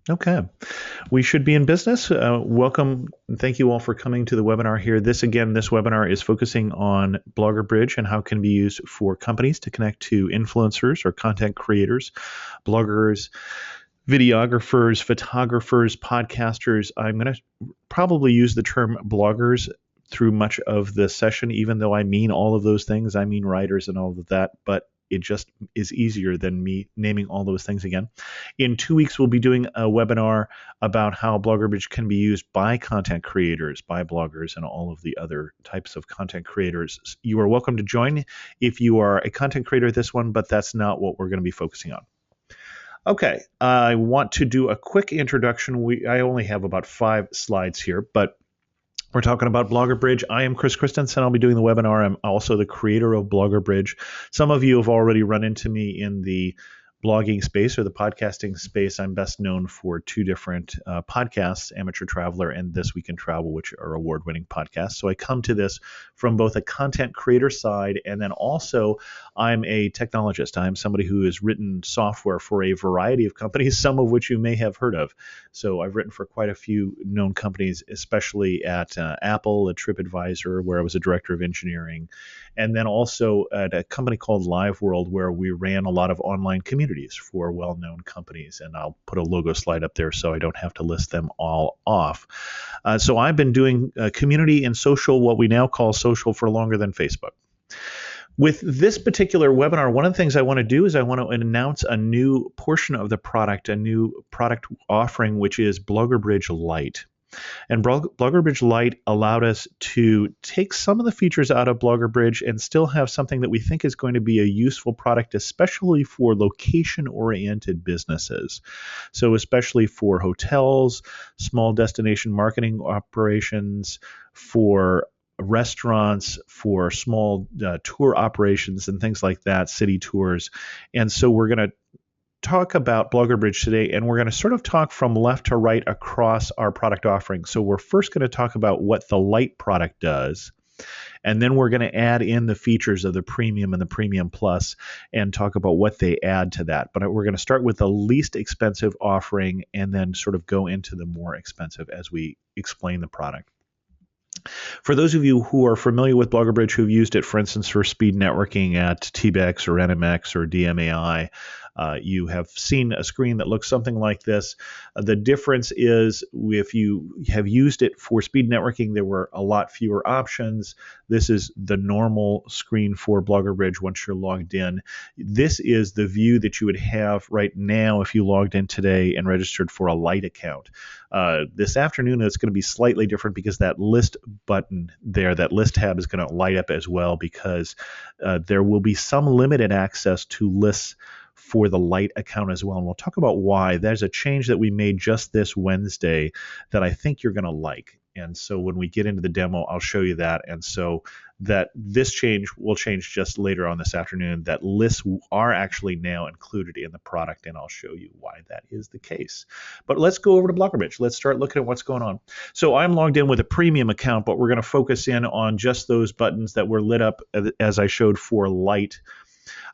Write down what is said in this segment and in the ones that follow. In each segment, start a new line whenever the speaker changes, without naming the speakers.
Okay. We should be in business. Welcome. And thank you all for coming to the webinar here. This webinar is focusing on BloggerBridge and how it can be used for companies to connect to influencers or content creators, bloggers, videographers, photographers, podcasters. I'm going to probably use the term bloggers through much of the session, even though I mean all of those things. I mean writers and all of that, but it just is easier than me naming all those things again. In 2 weeks, we'll be doing a webinar about how BloggerBridge can be used by content creators, by bloggers, and all of the other types of content creators. You are welcome to join if you are a content creator this one, but that's not what we're going to be focusing on. Okay, I want to do a quick introduction. I only have about 5 slides here, but we're talking about BloggerBridge. I am Chris Christensen. I'll be doing the webinar. I'm also the creator of BloggerBridge. Some of you have already run into me in the blogging space or the podcasting space. I'm best known for 2 different podcasts, Amateur Traveler and This Week in Travel, which are award-winning podcasts. So I come to this from both a content creator side, and then also I'm a technologist. I'm somebody who has written software for a variety of companies, some of which you may have heard of. So I've written for quite a few known companies, especially at Apple, at TripAdvisor, where I was a director of engineering, and then also at a company called LiveWorld, where we ran a lot of online communities for well-known companies. And I'll put a logo slide up there so I don't have to list them all off. So I've been doing community and social, what we now call social, for longer than Facebook. With this particular webinar, one of the things I want to do is I want to announce a new portion of the product, a new product offering, which is BloggerBridge Lite. And BloggerBridge Lite allowed us to take some of the features out of BloggerBridge and still have something that we think is going to be a useful product, especially for location-oriented businesses. So especially for hotels, small destination marketing operations, for restaurants, for small tour operations and things like that, city tours. And so we're going to talk about BloggerBridge today, and we're going to sort of talk from left to right across our product offering. So we're first going to talk about what the Lite product does, and then we're going to add in the features of the Premium and the Premium Plus and talk about what they add to that. But we're going to start with the least expensive offering and then sort of go into the more expensive as we explain the product. For those of you who are familiar with BloggerBridge, who've used it, for instance, for speed networking at TBEX or NMX or DMAI, you have seen a screen that looks something like this. The difference is if you have used it for speed networking, there were a lot fewer options. This is the normal screen for BloggerBridge once you're logged in. This is the view that you would have right now if you logged in today and registered for a Lite account. This afternoon, it's going to be slightly different because that list button there, that list tab, is going to light up as well, because there will be some limited access to lists for the Lite account as well. And we'll talk about why. There's a change that we made just this Wednesday that I think you're going to like. And so when we get into the demo, I'll show you that. And so that this change will change just later on this afternoon, that lists are actually now included in the product, and I'll show you why that is the case. But let's go over to BloggerBridge. Let's start looking at what's going on. So I'm logged in with a premium account, but we're going to focus in on just those buttons that were lit up as I showed for Lite.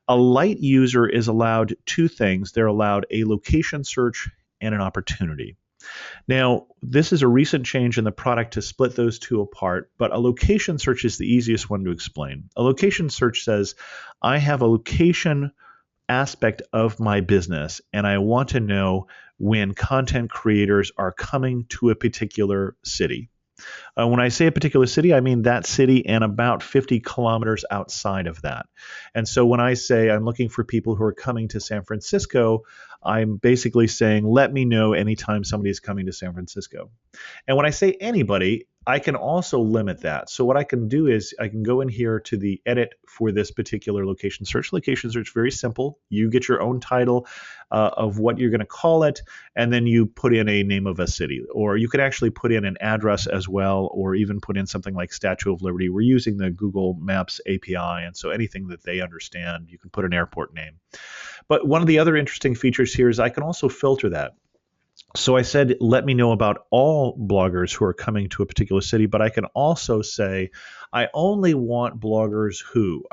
A Lite user is allowed 2 things. They're allowed a location search and an opportunity. Now, this is a recent change in the product to split those 2 apart, but a location search is the easiest one to explain. A location search says, I have a location aspect of my business, and I want to know when content creators are coming to a particular city. When I say a particular city, I mean that city and about 50 kilometers outside of that. And so when I say I'm looking for people who are coming to San Francisco, I'm basically saying, let me know anytime somebody is coming to San Francisco. And when I say anybody, I can also limit that. So what I can do is I can go in here to the edit for this particular location search. Location search, very simple. You get your own title of what you're going to call it, and then you put in a name of a city. Or you could actually put in an address as well, or even put in something like Statue of Liberty. We're using the Google Maps API, and so anything that they understand, you can put an airport name. But one of the other interesting features here is I can also filter that. So I said, let me know about all bloggers who are coming to a particular city, but I can also say, I only want bloggers who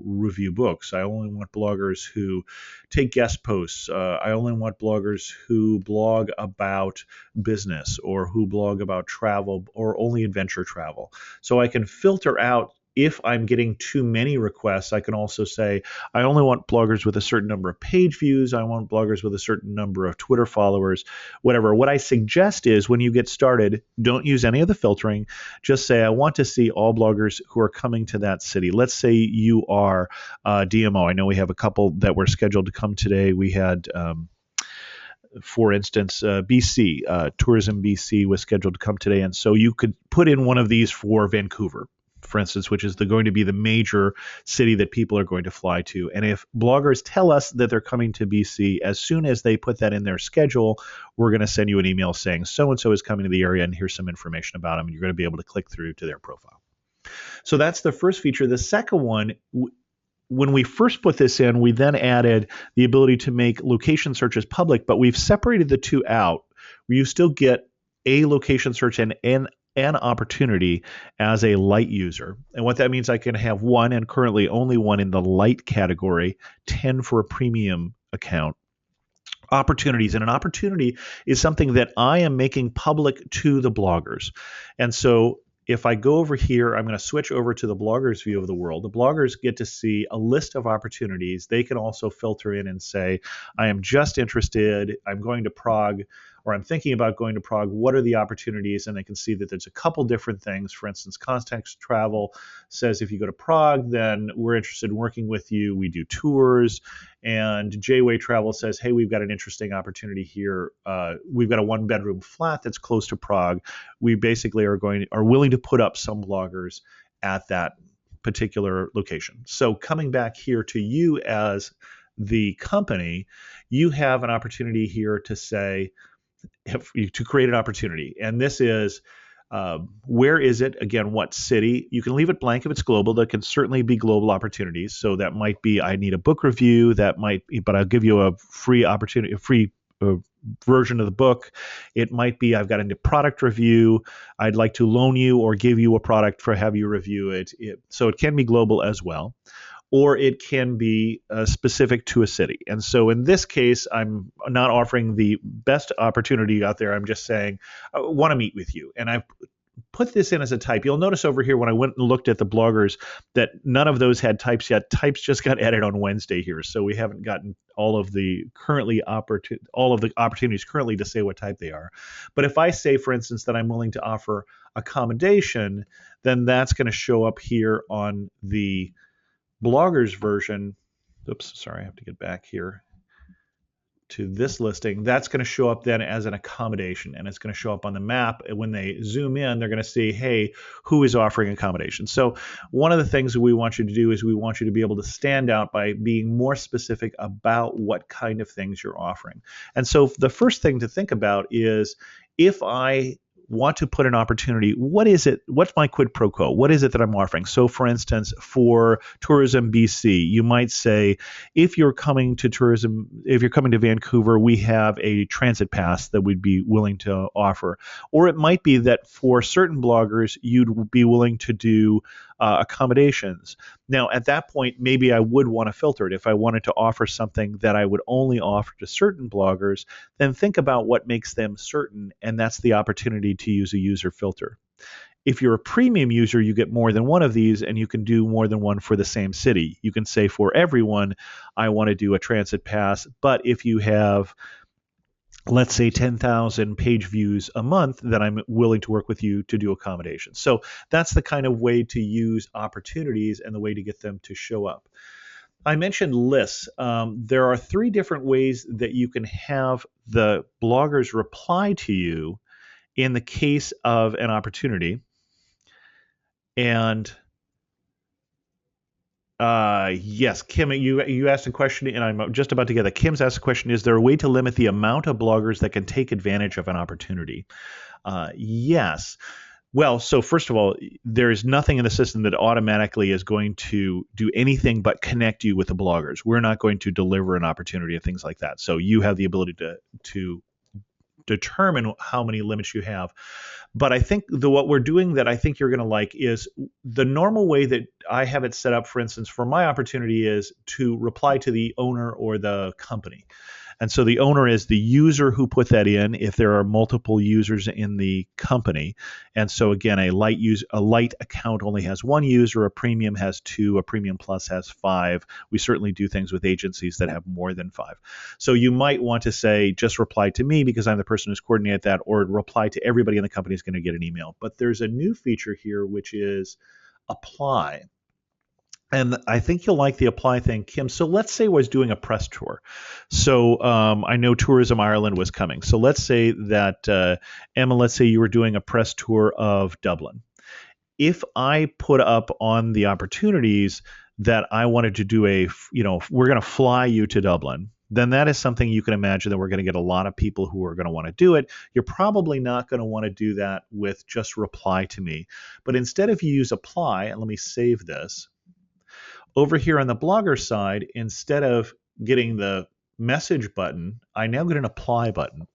review books. I only want bloggers who take guest posts. I only want bloggers who blog about business or who blog about travel or only adventure travel. So I can filter out. If I'm getting too many requests, I can also say, I only want bloggers with a certain number of page views. I want bloggers with a certain number of Twitter followers, whatever. What I suggest is when you get started, don't use any of the filtering. Just say, I want to see all bloggers who are coming to that city. Let's say you are DMO. I know we have a couple that were scheduled to come today. We had for instance, BC, Tourism BC was scheduled to come today. And so you could put in one of these for Vancouver, for instance, which is going to be the major city that people are going to fly to. And if bloggers tell us that they're coming to BC, as soon as they put that in their schedule, we're going to send you an email saying so-and-so is coming to the area and here's some information about them. And you're going to be able to click through to their profile. So that's the first feature. The second one, when we first put this in, we then added the ability to make location searches public, but we've separated the two out where you still get a location search and an opportunity as a light user. And what that means, I can have one and currently only one in the light category, 10 for a premium account. Opportunities. And an opportunity is something that I am making public to the bloggers. And so if I go over here, I'm going to switch over to the bloggers view of the world. The bloggers get to see a list of opportunities. They can also filter in and say, I am just interested, I'm going to Prague, or I'm thinking about going to Prague. What are the opportunities? And they can see that there's a couple different things. For instance, Context Travel says if you go to Prague, then we're interested in working with you. We do tours. And J-Way Travel says, hey, we've got an interesting opportunity here. We've got a one-bedroom flat that's close to Prague. We basically are willing to put up some bloggers at that particular location. So coming back here to you as the company, you have an opportunity here to say, to create an opportunity. And this is, where is it? Again, what city? You can leave it blank if it's global. There can certainly be global opportunities. So that might be, I need a book review. That might be, but I'll give you a free opportunity, a free version of the book. It might be, I've got a product review. I'd like to loan you or give you a product for have you review it. So it can be global as well. Or it can be specific to a city. And so in this case, I'm not offering the best opportunity out there. I'm just saying, I want to meet with you. And I've put this in as a type. You'll notice over here when I went and looked at the bloggers that none of those had types yet. Types just got added on Wednesday here. So we haven't gotten all of the opportunities currently to say what type they are. But if I say, for instance, that I'm willing to offer accommodation, then that's going to show up here on the bloggers version. Oops, sorry, I have to get back here to this listing. That's going to show up then as an accommodation, and it's going to show up on the map. And when they zoom in, they're going to see, hey, who is offering accommodation? So one of the things that we want you to do is we want you to be able to stand out by being more specific about what kind of things you're offering. And so the first thing to think about is, if I want to put an opportunity, what is it? What's my quid pro quo? What is it that I'm offering? So for instance, for Tourism BC, you might say, if you're coming to Vancouver, we have a transit pass that we'd be willing to offer. Or it might be that for certain bloggers, you'd be willing to do accommodations. Now, at that point, maybe I would want to filter it. If I wanted to offer something that I would only offer to certain bloggers, then think about what makes them certain, and that's the opportunity to use a user filter. If you're a premium user, you get more than one of these, and you can do more than one for the same city. You can say for everyone, I want to do a transit pass, but if you have, let's say, 10,000 page views a month, then I'm willing to work with you to do accommodations. So that's the kind of way to use opportunities and the way to get them to show up. I mentioned lists. There are 3 different ways that you can have the bloggers reply to you in the case of an opportunity. And yes, Kim, you asked a question, and I'm just about to get that. Kim's asked a question: is there a way to limit the amount of bloggers that can take advantage of an opportunity? Yes. Well, so first of all, there is nothing in the system that automatically is going to do anything but connect you with the bloggers. We're not going to deliver an opportunity and things like that. So you have the ability to determine how many limits you have. But I think what we're doing that I think you're going to like is the normal way that I have it set up, for instance, for my opportunity is to reply to the owner or the company. And so the owner is the user who put that in if there are multiple users in the company. And so again, a light account only has one user, a premium has two, a premium plus has five. We certainly do things with agencies that have more than five. So you might want to say, just reply to me because I'm the person who's coordinated that, or reply to everybody in the company is going to get an email. But there's a new feature here, which is apply. And I think you'll like the apply thing, Kim. So let's say I was doing a press tour. So I know Tourism Ireland was coming. So let's say that, Emma, let's say you were doing a press tour of Dublin. If I put up on the opportunities that I wanted to do we're going to fly you to Dublin, then that is something you can imagine that we're going to get a lot of people who are going to want to do it. You're probably not going to want to do that with just reply to me. But instead, if you use apply, and let me save this. Over here on the Blogger side, instead of getting the message button, I now get an apply button.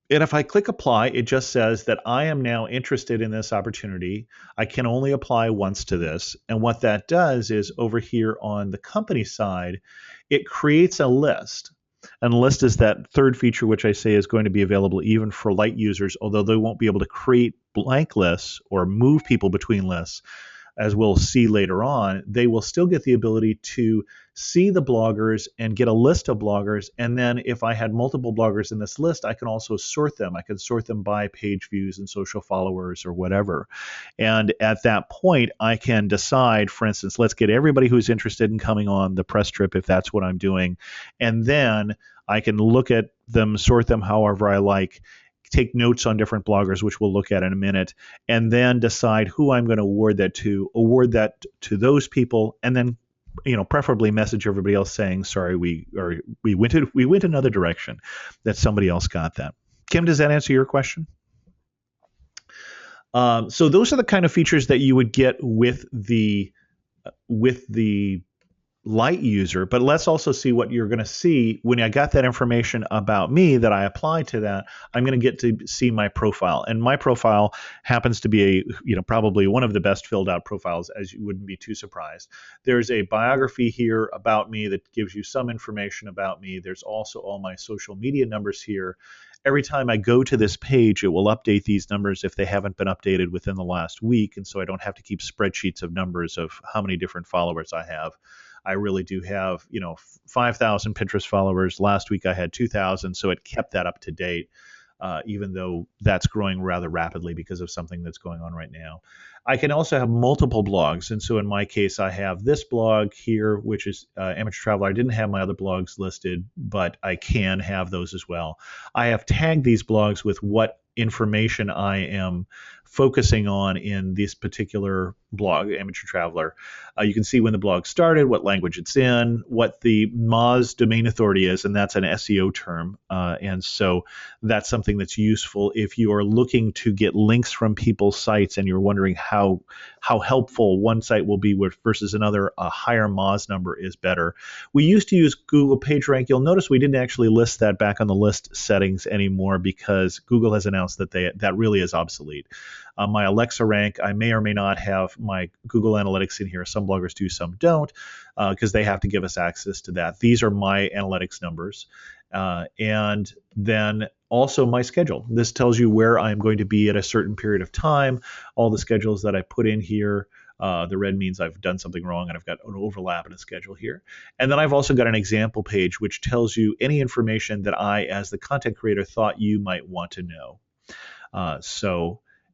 And if I click apply, it just says that I am now interested in this opportunity. I can only apply once to this. And what that does is over here on the company side, it creates a list. And the list is that third feature, which I say is going to be available even for light users, although they won't be able to create blank lists or move people between lists. As we'll see later on, they will still get the ability to see the bloggers and get a list of bloggers. And then if I had multiple bloggers in this list, I can also sort them. I can sort them by page views and social followers or whatever. And at that point, I can decide, for instance, let's get everybody who's interested in coming on the press trip if that's what I'm doing. And then I can look at them, sort them however I like, take notes on different bloggers, which we'll look at in a minute, and then decide who I'm going to award that to those people, and then preferably message everybody else saying, sorry, we went another direction, that somebody else got that. Kim, does that answer your question? So those are the kind of features that you would get with the light user, but let's also see what you're going to see when I got that information about me that I applied to that. I'm going to get to see my profile, and my profile happens to be probably one of the best filled out profiles, as you wouldn't be too surprised. There's a biography here about me that gives you some information about me. There's also all my social media numbers here. Every time I go to this page, it will update these numbers if they haven't been updated within the last week, and so I don't have to keep spreadsheets of numbers of how many different followers I have. I really do have, 5,000 Pinterest followers. Last week I had 2,000, so it kept that up to date, even though that's growing rather rapidly because of something that's going on right now. I can also have multiple blogs, and so in my case, I have this blog here, which is Amateur Traveler. I didn't have my other blogs listed, but I can have those as well. I have tagged these blogs with what information I am focusing on in this particular blog, Amateur Traveler. You can see when the blog started, what language it's in, what the Moz domain authority is, and that's an SEO term. And so that's something that's useful if you are looking to get links from people's sites and you're wondering how helpful one site will be versus another. A higher Moz number is better. We used to use Google PageRank. You'll notice we didn't actually list that back on the list settings anymore because Google has announced that that really is obsolete. My Alexa rank, I may or may not have my Google Analytics in here. Some bloggers do, some don't, because they have to give us access to that. These are my analytics numbers. And then also my schedule. This tells you where I'm going to be at a certain period of time. All the schedules that I put in here. The red means I've done something wrong and I've got an overlap in a schedule here. And then I've also got an example page which tells you any information that I, as the content creator, thought you might want to know.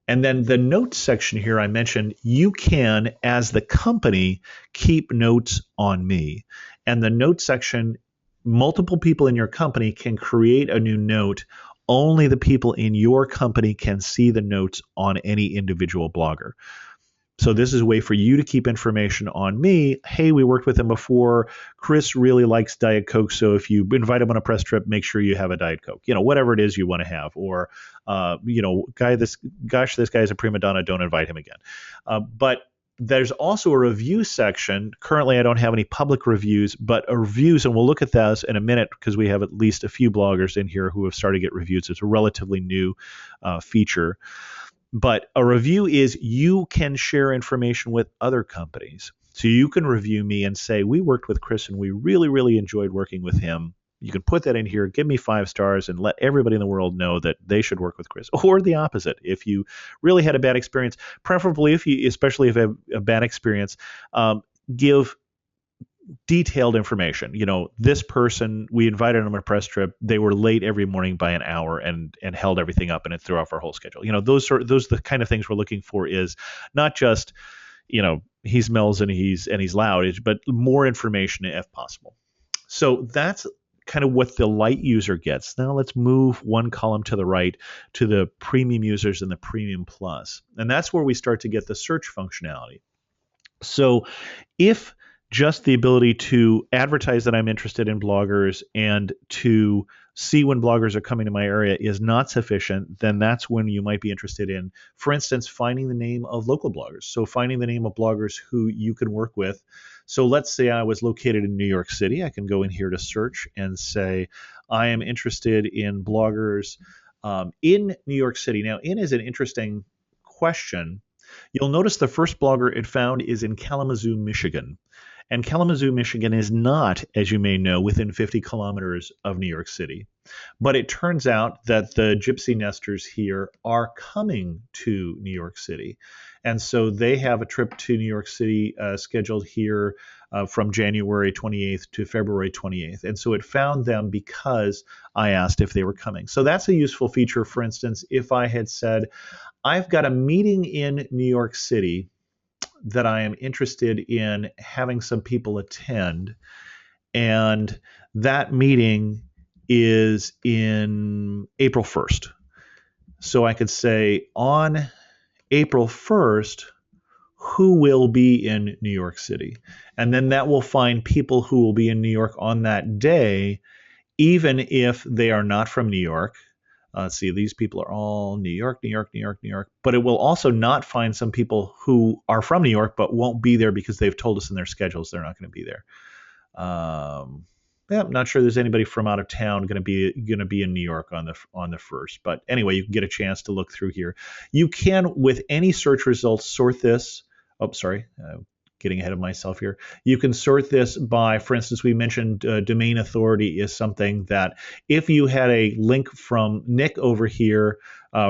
And then the notes section here, I mentioned you can, as the company, keep notes on me. And the notes section, multiple people in your company can create a new note. Only the people in your company can see the notes on any individual blogger. So this is a way for you to keep information on me. Hey, we worked with him before. Chris really likes Diet Coke, so if you invite him on a press trip, make sure you have a Diet Coke. Whatever it is you want to have. Or, this guy is a prima donna. Don't invite him again. But there's also a review section. Currently, I don't have any public reviews, but reviews, and we'll look at those in a minute because we have at least a few bloggers in here who have started to get reviews. It's a relatively new feature. But a review is you can share information with other companies. So you can review me and say, we worked with Chris and we really, really enjoyed working with him. You can put that in here, give me 5 stars, and let everybody in the world know that they should work with Chris. Or the opposite. If you really had a bad experience, preferably especially if you have a bad experience, give detailed information. This person, we invited them on a press trip. They were late every morning by an hour and held everything up, and it threw off our whole schedule. Those are the kind of things we're looking for. Is not just he smells and he's loud, but more information if possible. So that's kind of what the light user gets. Now let's move one column to the right to the premium users and the premium plus, and that's where we start to get the search functionality. So if just the ability to advertise that I'm interested in bloggers and to see when bloggers are coming to my area is not sufficient, then that's when you might be interested in, for instance, finding the name of local bloggers. So finding the name of bloggers who you can work with. So let's say I was located in New York City. I can go in here to search and say, I am interested in bloggers in New York City. Now, in is an interesting question. You'll notice the first blogger it found is in Kalamazoo, Michigan. And Kalamazoo, Michigan is not, as you may know, within 50 kilometers of New York City. But it turns out that the gypsy nesters here are coming to New York City. And so they have a trip to New York City scheduled here from January 28th to February 28th. And so it found them because I asked if they were coming. So that's a useful feature. For instance, if I had said, I've got a meeting in New York City that I am interested in having some people attend, and that meeting is in April 1st. So I could say on April 1st, who will be in New York City? And then that will find people who will be in New York on that day, even if they are not from New York. Let's see, these people are all New York, New York, New York, New York. But it will also not find some people who are from New York but won't be there because they've told us in their schedules they're not going to be there. I'm not sure there's anybody from out of town going to be in New York on the first. But anyway, you can get a chance to look through here. You can, with any search results, sort this. Oh, sorry. Getting ahead of myself here. You can sort this by, for instance, we mentioned domain authority is something that if you had a link from Nick over here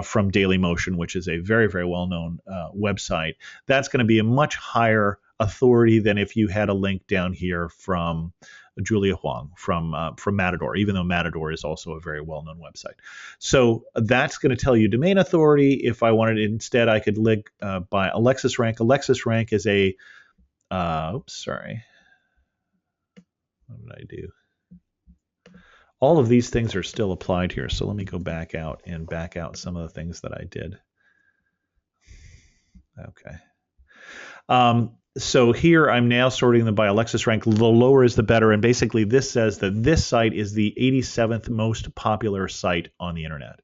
from Dailymotion, which is a very, very well-known website, that's going to be a much higher authority than if you had a link down here from Julia Huang from Matador, even though Matador is also a very well-known website. So that's going to tell you domain authority. If I wanted instead, I could link by Alexis Rank. Alexis Rank is a sorry. What did I do? All of these things are still applied here. So let me go back out and back out some of the things that I did. Okay. So here I'm now sorting them by Alexis Rank. The lower is the better. And basically this says that this site is the 87th most popular site on the internet.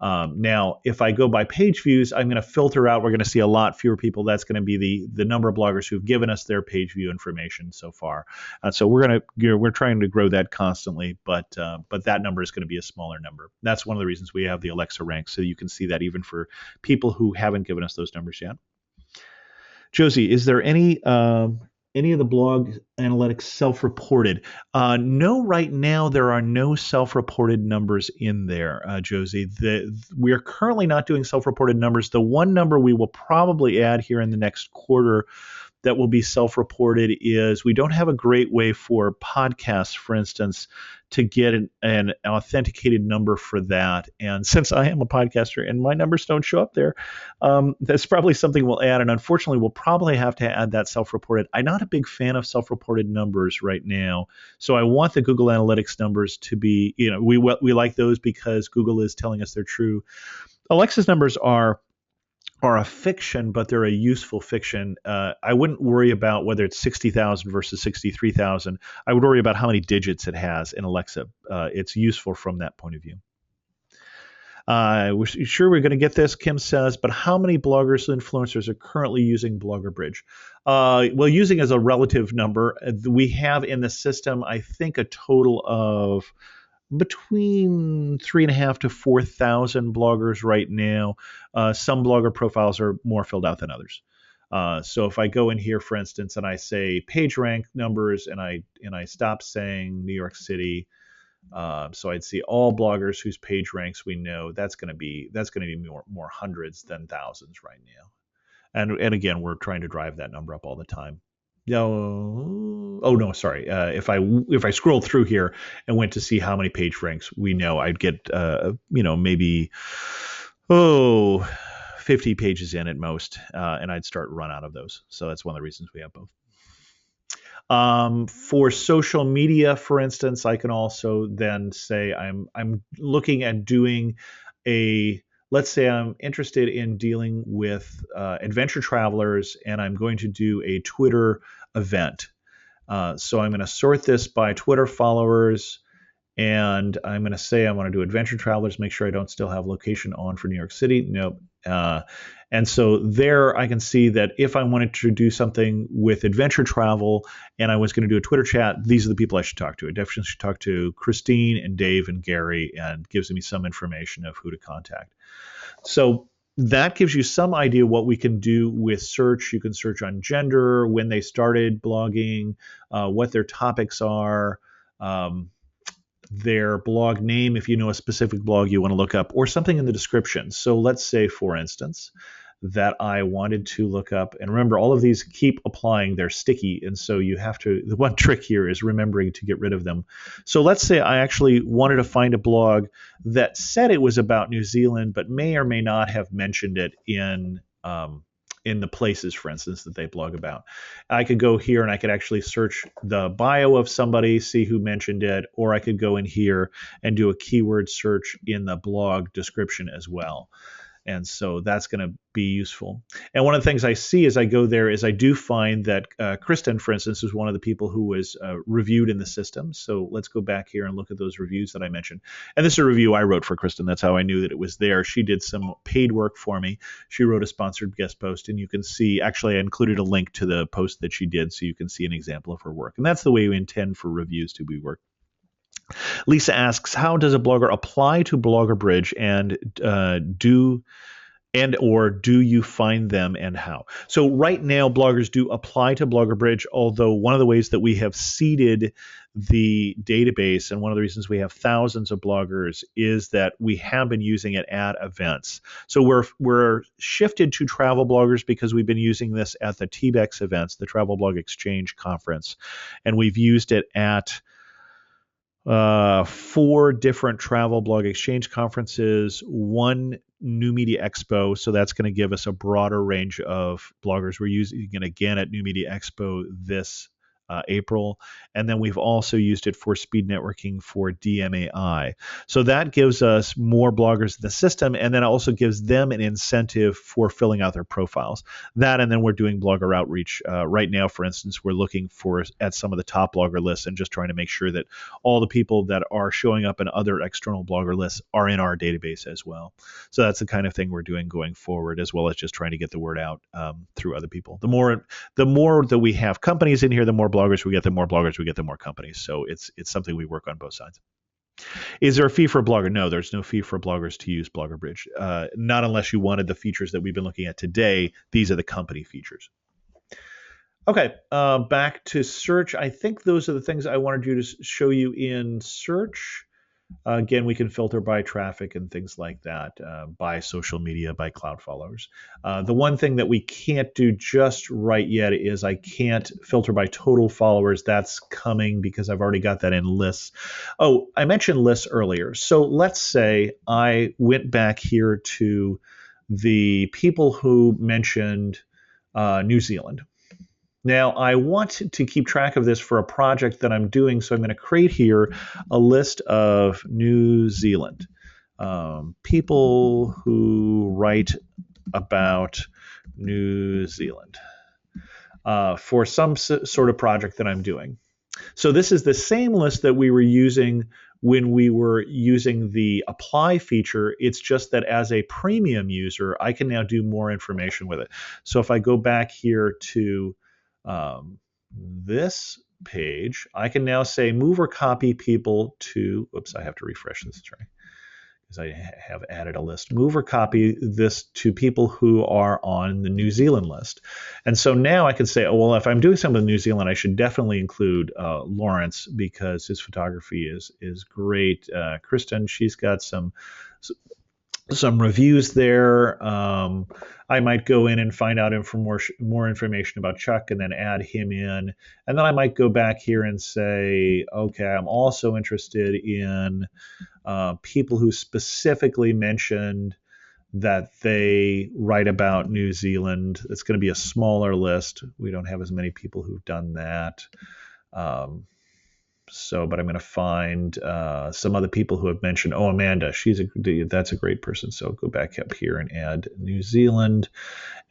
Now, if I go by page views, I'm going to filter out. We're going to see a lot fewer people. That's going to be the number of bloggers who've given us their page view information so far. So we're trying to grow that constantly, but that number is going to be a smaller number. That's one of the reasons we have the Alexa rank, so you can see that even for people who haven't given us those numbers yet. Josie, is there any of the blog analytics self-reported? No, right now there are no self-reported numbers in there, Josie. We are currently not doing self-reported numbers. The one number we will probably add here in the next quarter that will be self-reported is we don't have a great way for podcasts, for instance, to get an authenticated number for that. And since I am a podcaster and my numbers don't show up there, that's probably something we'll add. And unfortunately, we'll probably have to add that self-reported. I'm not a big fan of self-reported numbers right now. So I want the Google Analytics numbers to be, we like those because Google is telling us they're true. Alexa's numbers are are a fiction, but they're a useful fiction. I wouldn't worry about whether it's 60,000 versus 63,000. I would worry about how many digits it has in Alexa. It's useful from that point of view. We're sure we're going to get this, Kim says, but how many bloggers and influencers are currently using BloggerBridge? Well, using as a relative number, we have in the system, I think, a total of between 3,500 to 4,000 bloggers right now. Some blogger profiles are more filled out than others. So if I go in here, for instance, and I say page rank numbers, and I stop saying New York City, so I'd see all bloggers whose page ranks we know. That's going to be more hundreds than thousands right now. And again, we're trying to drive that number up all the time. Oh no, sorry. If I scroll through here and went to see how many page ranks we know, I'd get maybe 50 pages in at most, and I'd start run out of those. So that's one of the reasons we have both. For social media, for instance, I can also then say I'm looking at doing let's say I'm interested in dealing with adventure travelers, and I'm going to do a Twitter event. So I'm going to sort this by Twitter followers, and I'm going to say I want to do adventure travelers, make sure I don't still have location on for New York City. Nope. And so there I can see that if I wanted to do something with adventure travel and I was going to do a Twitter chat, these are the people I should talk to. I definitely should talk to Christine and Dave and Gary, and gives me some information of who to contact. So that gives you some idea what we can do with search. You can search on gender, when they started blogging, what their topics are, their blog name, if you know a specific blog you want to look up, or something in the description. So let's say, for instance, that I wanted to look up, and remember, all of these keep applying, they're sticky, and so you have to, the one trick here is remembering to get rid of them. So let's say I actually wanted to find a blog that said it was about New Zealand, but may or may not have mentioned it in the places, for instance, that they blog about. I could go here and I could actually search the bio of somebody, see who mentioned it, or I could go in here and do a keyword search in the blog description as well. And so that's going to be useful. And one of the things I see as I go there is I do find that Kristen, for instance, is one of the people who was reviewed in the system. So let's go back here and look at those reviews that I mentioned. And this is a review I wrote for Kristen. That's how I knew that it was there. She did some paid work for me. She wrote a sponsored guest post, and you can see, actually, I included a link to the post that she did so you can see an example of her work. And that's the way we intend for reviews to be worked. Lisa asks, how does a blogger apply to BloggerBridge, and do you find them, and how? So right now, bloggers do apply to BloggerBridge, although one of the ways that we have seeded the database, and one of the reasons we have thousands of bloggers, is that we have been using it at events. So we're shifted to travel bloggers because we've been using this at the TBEX events, the Travel Blog Exchange Conference, and we've used it at 4 different travel blog exchange conferences, 1 New Media Expo. So that's going to give us a broader range of bloggers. We're using it again at New Media Expo this April. And then we've also used it for speed networking for DMAI. So that gives us more bloggers in the system, and then it also gives them an incentive for filling out their profiles. That, and then we're doing blogger outreach. Right now, for instance, we're looking at some of the top blogger lists and just trying to make sure that all the people that are showing up in other external blogger lists are in our database as well. So that's the kind of thing we're doing going forward, as well as just trying to get the word out through other people. The more that we have companies in here, the more bloggers we get, the more bloggers we get, the more companies. So it's something we work on both sides. Is there a fee for a blogger? No, there's no fee for bloggers to use BloggerBridge. Not unless you wanted the features that we've been looking at today. These are the company features. Okay, back to search. I think those are the things I wanted to show you in search. Again, we can filter by traffic and things like that, by social media, by cloud followers. The one thing that we can't do just right yet is I can't filter by total followers. That's coming because I've already got that in lists. Oh, I mentioned lists earlier. So let's say I went back here to the people who mentioned New Zealand. Now, I want to keep track of this for a project that I'm doing, so I'm going to create here a list of New Zealand people who write about New Zealand for some sort of project that I'm doing. So this is the same list that we were using when we were using the apply feature. It's just that as a premium user, I can now do more information with it. So if I go back here to this page, I can now say move or copy people to, oops, I have to refresh this, sorry, because I have added a list. Move or copy this to people who are on the New Zealand list. And so now I can say, oh, well, if I'm doing something in New Zealand, I should definitely include Lawrence because his photography is great. Kristen, she's got some reviews there. I might go in and find out more information about Chuck and then add him in. And then I might go back here and say, okay, I'm also interested in people who specifically mentioned that they write about New Zealand. It's going to be a smaller list. We don't have as many people who've done that. But I'm going to find some other people who have mentioned, oh, Amanda, that's a great person. So go back up here and add New Zealand,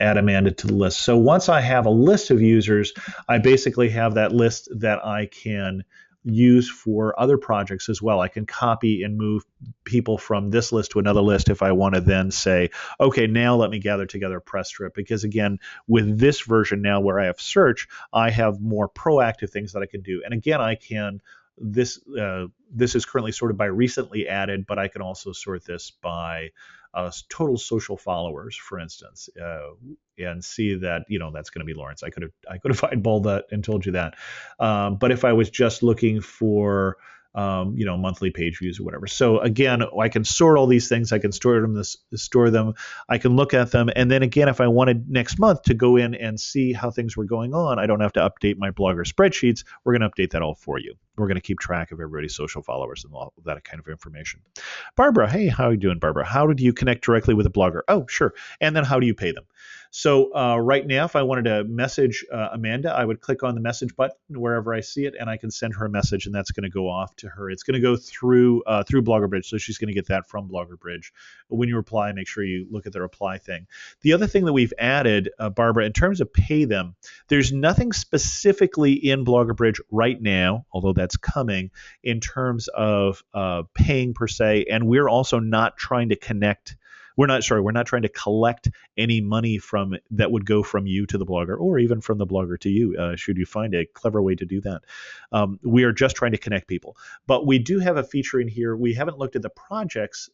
add Amanda to the list. So once I have a list of users, I basically have that list that I can use for other projects as well. I can copy and move people from this list to another list if I want to then say, okay, now let me gather together a press strip. Because again, with this version now where I have search, I have more proactive things that I can do. And again, I can, this is currently sorted by recently added, but I can also sort this by total social followers, for instance, and see that, that's going to be Lawrence. I could have eyeballed that and told you that. But if I was just looking for, monthly page views or whatever. So again, I can sort all these things. I can store them. I can look at them. And then again, if I wanted next month to go in and see how things were going on, I don't have to update my Blogger spreadsheets. We're going to update that all for you. We're going to keep track of everybody's social followers and all that kind of information. Barbara, hey, how are you doing, Barbara? How do you connect directly with a blogger? Oh, sure. And then how do you pay them? So right now, if I wanted to message Amanda, I would click on the message button wherever I see it, and I can send her a message, and that's going to go off to her. It's going to go through BloggerBridge, so she's going to get that from BloggerBridge. But when you reply, make sure you look at the reply thing. The other thing that we've added, Barbara, in terms of pay them, there's nothing specifically in BloggerBridge right now, although that's coming, in terms of paying per se, and we're also not trying to connect. We're not trying to collect any money that would go from you to the blogger or even from the blogger to you, should you find a clever way to do that. We are just trying to connect people. But we do have a feature in here. We haven't looked at the projects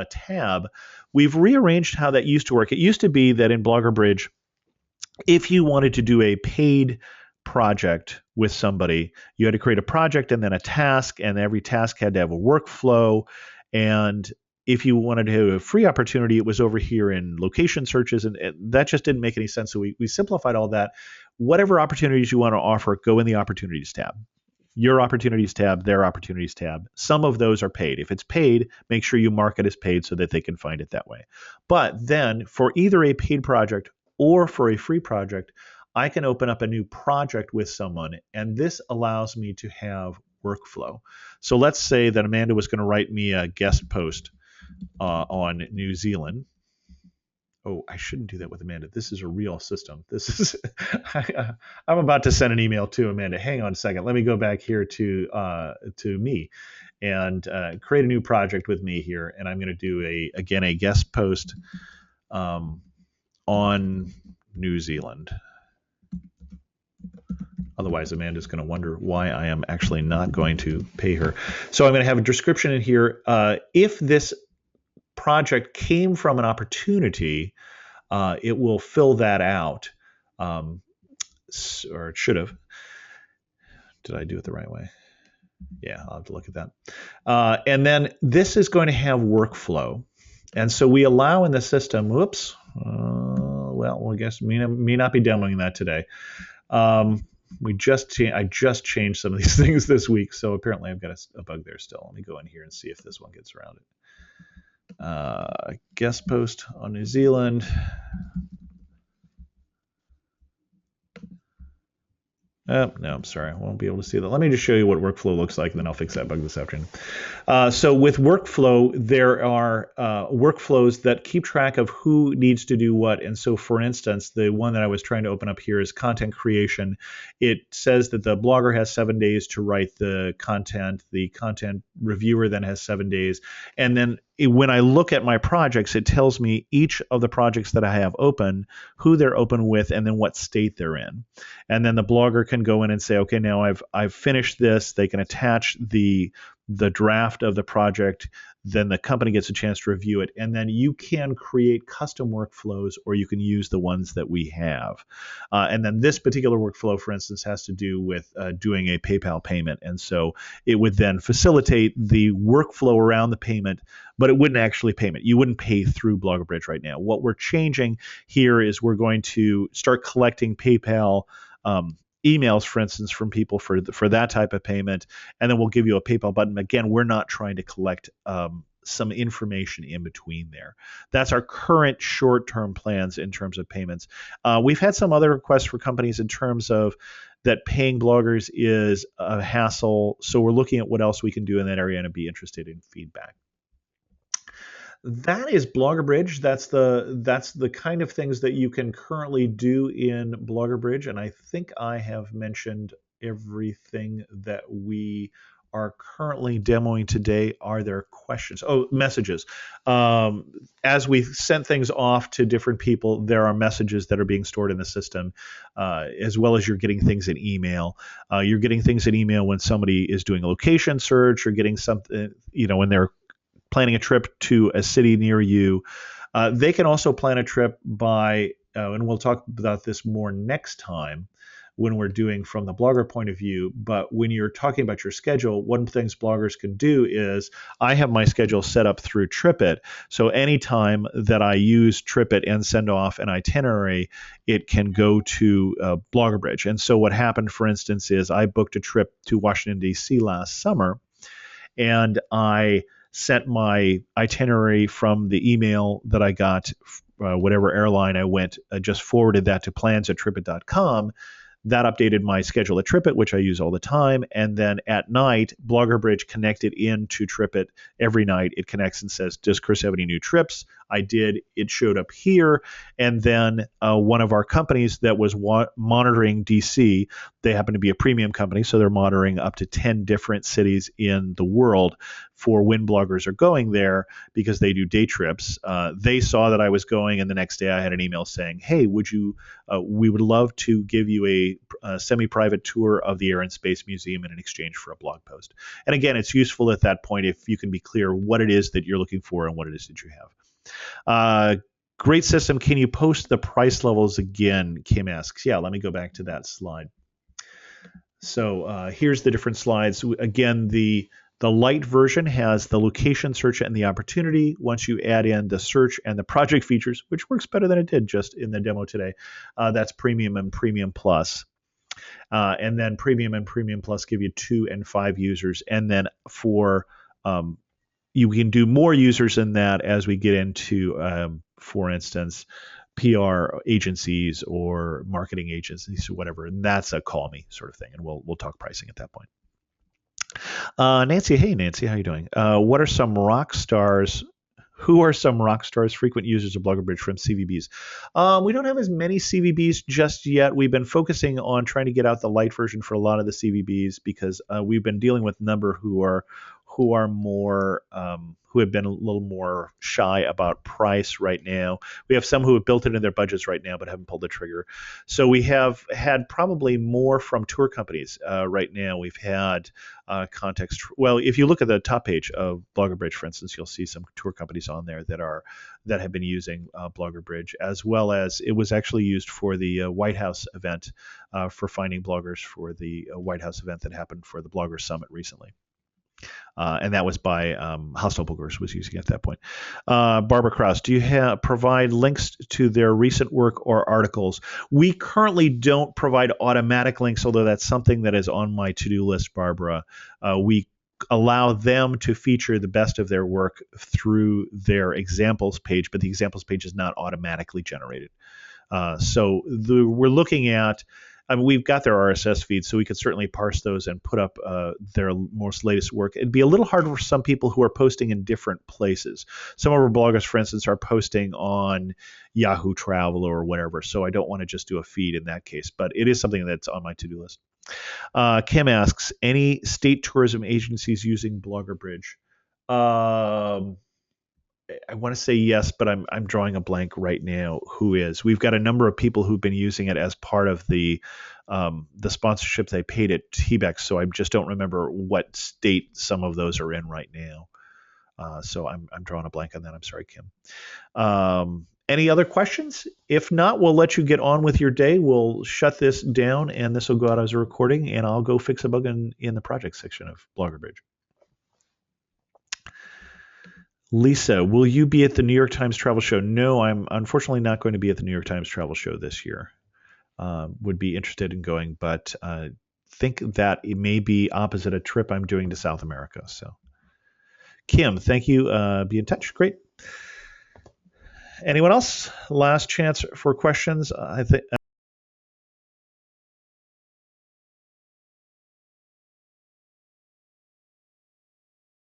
tab. We've rearranged how that used to work. It used to be that in BloggerBridge, if you wanted to do a paid project with somebody, you had to create a project and then a task, and every task had to have a workflow. And if you wanted to have a free opportunity, it was over here in location searches, and that just didn't make any sense. So we simplified all that. Whatever opportunities you want to offer, go in the opportunities tab. Your opportunities tab, their opportunities tab. Some of those are paid. If it's paid, make sure you mark it as paid so that they can find it that way. But then for either a paid project or for a free project, I can open up a new project with someone, and this allows me to have workflow. So let's say that Amanda was going to write me a guest post on New Zealand. Oh, I shouldn't do that with Amanda. This is a real system. This is I'm about to send an email to Amanda. Hang on a second. Let me go back here to me and create a new project with me here. And I'm going to do a guest post on New Zealand. Otherwise, Amanda's going to wonder why I am actually not going to pay her. So I'm going to have a description in here. If this project came from an opportunity, it will fill that out, or it should have. Did I do it the right way? Yeah, I'll have to look at that. And then this is going to have workflow. And so we allow in the system, whoops, well, I guess may not be demoing that today. I just changed some of these things this week, so apparently I've got a bug there still. Let me go in here and see if this one gets around it. Guest post on New Zealand. No, I'm sorry. I won't be able to see that. Let me just show you what workflow looks like, and then I'll fix that bug this afternoon. So with workflow, there are workflows that keep track of who needs to do what. And so, for instance, the one that I was trying to open up here is content creation. It says that the blogger has 7 days to write the content. The content reviewer then has 7 days. And then when I look at my projects, it tells me each of the projects that I have open, who they're open with, and then what state they're in. And then the blogger can go in and say, okay, now I've finished this. They can attach the draft of the project. Then the company gets a chance to review it. And then you can create custom workflows, or you can use the ones that we have. And then this particular workflow, for instance, has to do with doing a PayPal payment. And so it would then facilitate the workflow around the payment, but it wouldn't actually payment. You wouldn't pay through BloggerBridge right now. What we're changing here is we're going to start collecting PayPal emails, for instance, from people for that type of payment, and then we'll give you a PayPal button. Again, we're not trying to collect some information in between there. That's our current short-term plans in terms of payments. We've had some other requests for companies in terms of that paying bloggers is a hassle, so we're looking at what else we can do in that area and be interested in feedback. That is BloggerBridge. That's the kind of things that you can currently do in BloggerBridge, and I think I have mentioned everything that we are currently demoing today. Are there questions? Oh, messages. As we sent things off to different people, there are messages that are being stored in the system, as well as you're getting things in email. You're getting things in email when somebody is doing a location search or getting something, when they're planning a trip to a city near you. They can also plan a trip by, and we'll talk about this more next time when we're doing from the blogger point of view, but when you're talking about your schedule, one of the things bloggers can do is I have my schedule set up through TripIt. So anytime that I use TripIt and send off an itinerary, it can go to BloggerBridge. And so what happened, for instance, is I booked a trip to Washington, D.C. last summer, and I sent my itinerary from the email that I got, whatever airline I went, just forwarded that to plans@tripit.com. That updated my schedule at TripIt, which I use all the time. And then at night, BloggerBridge connected into TripIt every night. It connects and says, does Chris have any new trips? I did. It showed up here. And then one of our companies that was monitoring DC, they happen to be a premium company, so they're monitoring up to 10 different cities in the world for when bloggers are going there because they do day trips. They saw that I was going, and the next day I had an email saying, hey, we would love to give you a semi-private tour of the Air and Space Museum in exchange for a blog post. And again, it's useful at that point if you can be clear what it is that you're looking for and what it is that you have. Great system. Can you post the price levels again? Kim asks. Yeah, let me go back to that slide. So here's the different slides. Again, the light version has the location search and the opportunity. Once you add in the search and the project features, which works better than it did just in the demo today, that's Premium and Premium Plus. And then Premium and Premium Plus give you 2 and 5 users. And then for you can do more users than that as we get into, for instance, PR agencies or marketing agencies or whatever. And that's a call me sort of thing. And we'll talk pricing at that point. Nancy, hey Nancy, how you doing? What are some rock stars? Who are some rock stars, frequent users of BloggerBridge from CVBs? We don't have as many CVBs just yet. We've been focusing on trying to get out the light version for a lot of the CVBs because we've been dealing with a number who are more who have been a little more shy about price right now. We have some who have built it in their budgets right now but haven't pulled the trigger. So we have had probably more from tour companies right now. We've had context. Well, if you look at the top page of BloggerBridge, for instance, you'll see some tour companies on there that have been using BloggerBridge, as well as it was actually used for the White House event for finding bloggers for the White House event that happened for the Blogger Summit recently. And that was by Hostile Bookers was using it at that point. Barbara Krause, do you provide links to their recent work or articles? We currently don't provide automatic links, although that's something that is on my to-do list, Barbara. We allow them to feature the best of their work through their examples page, but the examples page is not automatically generated. So we're looking at I mean, we've got their RSS feeds, so we could certainly parse those and put up their most latest work. It'd be a little harder for some people who are posting in different places. Some of our bloggers, for instance, are posting on Yahoo Travel or whatever, so I don't want to just do a feed in that case, but it is something that's on my to-do list. Kim asks, any state tourism agencies using BloggerBridge? I want to say yes, but I'm drawing a blank right now. Who is? We've got a number of people who've been using it as part of the sponsorship they paid at TBEX, so I just don't remember what state some of those are in right now. So I'm drawing a blank on that. I'm sorry, Kim. Any other questions? If not, we'll let you get on with your day. We'll shut this down, and this will go out as a recording, and I'll go fix a bug in the project section of BloggerBridge. Lisa, will you be at the New York Times Travel Show? No, I'm unfortunately not going to be at the New York Times Travel Show this year. Would be interested in going, but think that it may be opposite a trip I'm doing to South America. So, Kim, thank you. Be in touch. Great. Anyone else? Last chance for questions. I think